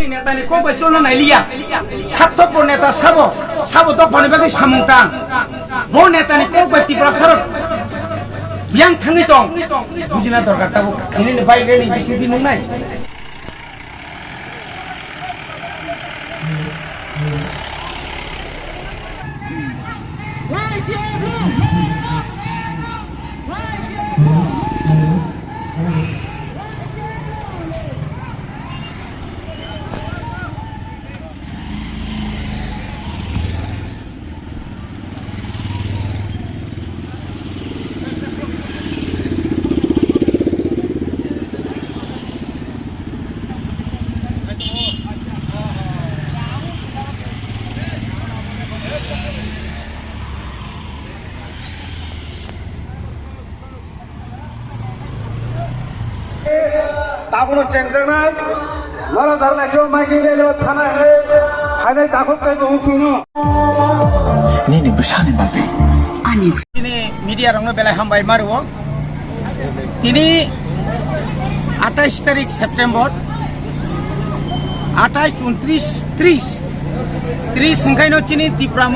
नेता ने को बचोना नहीं लिया सातों नेता सब तो बने बगे सामुंता वो नेता ने को बच्ची प्रसर yang tangi tong bujina dorkar tahu ini nih baik ini bisa dinunai ताबुनो चेंगजोंना मारा दारलायखौ माइकिं रेलवे थाना है हायनाय दाखोखौ जोंनो नि बिसानि बागै ani ini media rongno belai hambai maruo tini 28 tarik September 28 29 30 sengkaino chini Tripura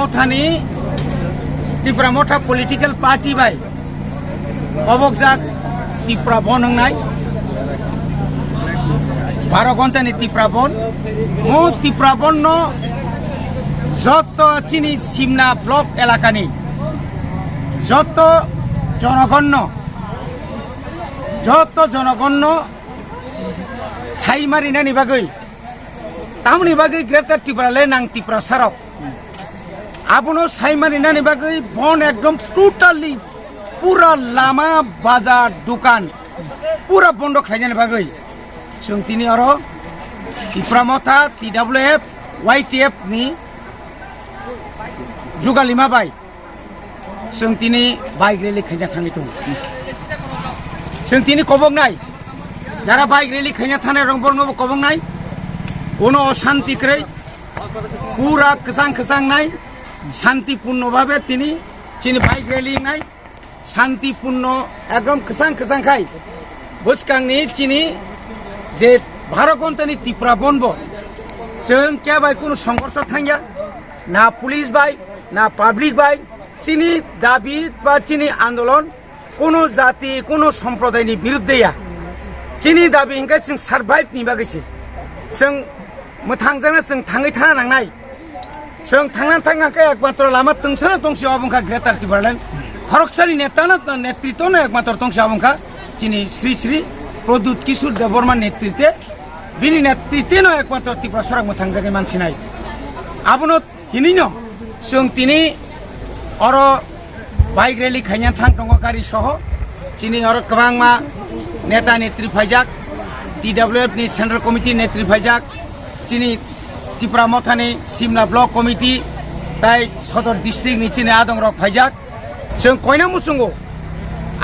Motha political party bai obokjak Tripura bon hongnai 12 ঘন্টা নি Tripura bon mo Tripura bon no joto chini simna block elakani যত জনগণ্য সাইমারি নানি বাগৈ তামনি বাগৈ গ্রেপ্তার ত্রিপুরালে নাং ত্রিপুরা সারক আবনো সাইমারি নানি বাগৈ বন একদম টোটালি পুরা লামা বাজার দোকান পুরা বন্ধ খাইজানি বাগৈ जों তিনি আরো Tripura Motha TWF YTF ni जुगालिमा बाय जों दिनै बाइक रेलि खायना थांनाय दं जों दिनै कबंनाय যারা বাইক রেলি খাইনা থানায় রংবর্ণব কবংনাই কোনো অশান্তিকরে পুরা কসাং নাই শান্তিপূর্ণভাবে তিনি বাইক রেলি নাই শান্তিপূর্ণ একদম কসাং খাই বুঝকাংনি চিনি যে 12 ঘন্টানি Tripura বনব जों কে বাই কোনো সংঘর্ষ থাঙ্গিয়া না পুলিশ বাই না পাবলিক বাই চিনি দাবি বা চিনি আন্দোলন কোনো জাতি কোনো সম্প্রদায়নি বিরুদ্ধেয়া চিনি দাবি হিংকা जों সারভাইভ নিবাগেছে जों मोथांजोंनो जों थाङै थाना नांनाय जों थांनानै थाङाखै एकमात्र लामा तंसाना तंसि अबंखा ग्रेटार टिबारलेन खरकसाली नेतृत्वनो एकमात्र तंसि अबंखा चिनि श्री प्रद्युत किशोर देबबर्मा नेतृत्वे बिनि नेतृत्वेनो एकमात्र त्रिपुरा सराक मोथांजागे मानसि नाय आबनो हिनिनो जों तिनि अरो बाइक रेली खायना थां दङ गारि सह चिनि अरो गोबांमा नेता नेत्री फायजाक TWF नि सेंट्रल कमिटी नेत्री फायजाक चिनि Tripura Motha नि सिमला ब्लक कमिटी ताई सदर डिस्ट्रिक्ट नि चिनि आदं रक फायजाक जों कयना मुसुंगो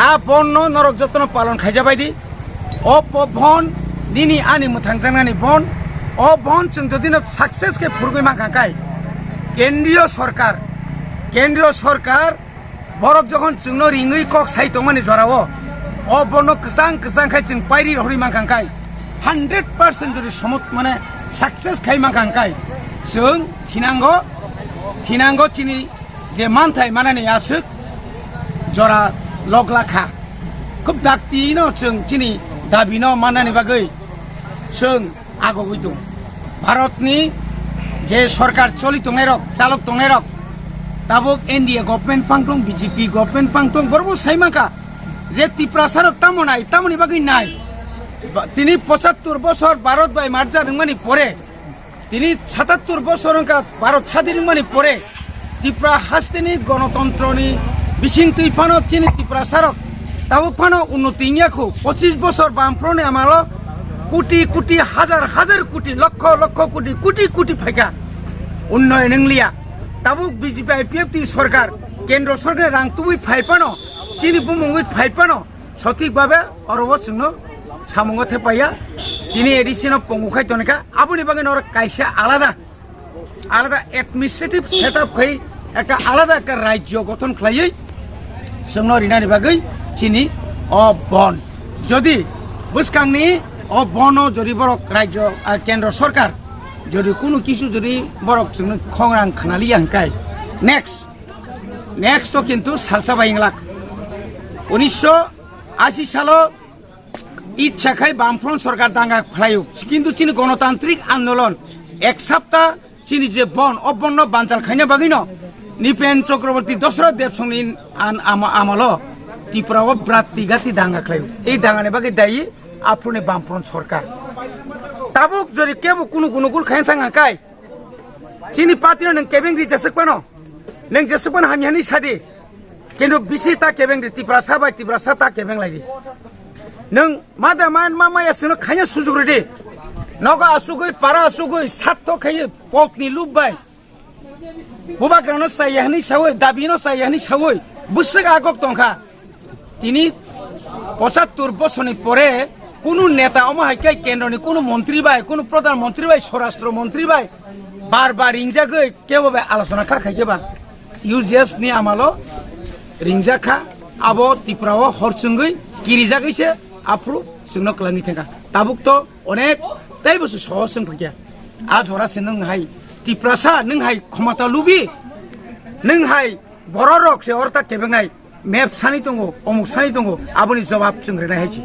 आ बन नरक जतन पालन खायजाबायदि अ बन निनि आनि मोथांजांनानि बन अ बन जों जदिनो सक्सेस के फुरगै माखांखाय केंद्रीय सरकार बरक जखन जोंनो रिङै कक साइतमानि जरावो अ बन कसां खाय जों पाइरि हरि माखांखाय 100% जुदि समत माने सक्सेस खाय माखांखाय जों थिनांगो चिनि जे मानथाय मानानि आसुक जरा लगलाखा खुब दाक्तिनो जों चिनि दाबिनो मानानि बागै जों आगोगै दं भारतनि जे सरकार चलि दंनाय रक चालक दंनाय रक दाबुक NDA गभर्नमेंट पांतों BJP गभर्नमेंट पांतों बरबो साइमाका जे Tripura सारक तामनि बागै नाय তিনি 75 বছর ভারত বাই মার্জা রংমানি পরে তিনি 77 বছর का ভারত স্বাধীন মানি পরে Tripura হাস্তিনি গণতন্ত্রনি বিশিংতুই ফানো চিনি Tripura সারক তাবুক ফানো উন্নতি ইংয়াখু 25 বছর বামফ্রনে আমালো কোটি হাজার কোটি লক্ষ কোটি ফাইকা উন্নয়ন নংলিয়া তাবুক BJP IPF সরকার কেন্দ্র সরকার রাং তুই ফাইপানো চিনি বুমুই ফাইপানো সঠিকভাবে অরবসনো সামঙ্গ থেপাইয়া তিনি এডিশনাল পঙ্গুখাই তনেকা আপনি বাগে নর কাইসা আলাদা অ্যাডমিনিস্ট্রেটিভ সেটআপ খাই একটা আলাদা একটা রাজ্য গঠন খাইयै जोंनो रिनानि बागै चिनि अ बन যদি বুঝকাংনি अ बन যদি বড় রাজ্য কেন্দ্র সরকার যদি কোনো কিছু যদি বরক जोंनो খংরাং খানালি হাঙ্কাই নেক্সট তো কিন্তু সালসা বাইংলাক 1980 সালে ইচ্ছাখাই বামফ্রন্ট সরকার দাঙ্গা ফ্লাইও কিন্তু চিনি গণতান্ত্রিক আন্দোলন এক সপ্তাহ চিনি যে অবন্ন বাঞ্চাল খাইনা বাগিন নিপেন চক্রবর্তী দশরথ দেবসংনি আমল ত্রিপুরাও ব্রাতিগাতি দাঙ্গা খাইও এই দাঙ্গানে বাকি দায়ী আপনি বামফ্রন্ট সরকার তাবুক যদি কেবল কোনো গুল খাইনা থাঙ্গাকাই চিনি পার্টিनो नों केबें दी जेसेकबानो नों जेसेकबान हामियानि सादि किन्तु बिसि ता केबें दी तिब्रा सा ता केबें लायदि नों मादा माया सोनो खायनो सुजुग रेदि नगा असुगै पारा असुगै सातto खायो पकनि लुबबाय बुबा ग्रानो सायानि सावै दाबिनो सायानि सावै बुसगा आगक तंखा तिनि 75 বছরनि পরে কোনো নেতা অমাহাইকাই কেন্দ্রनि কোনো মন্ত্রী বাই কোনো প্রধানমন্ত্রী বাই স্বরাষ্ট্র মন্ত্রী বাই बार रिंजागै केवल आलोचना खाखायबा यूजेस नि आमालो रिंजाखा आबो त्रिपुराव हरसंगै गिरिजागैसो आफ्रु जोंनो कलानि थेंगा ताबुक तो अनेक ताइ बसु सहजजों फैया आधरासे नों हाय त्रिपुरासा नों हाय क्षमता लुबि नों हाय बर रकसे अरता केबेंनाय मेप सानि दङ अमुक सानि दङ आबोनि जवाब जों रेनाय हायछि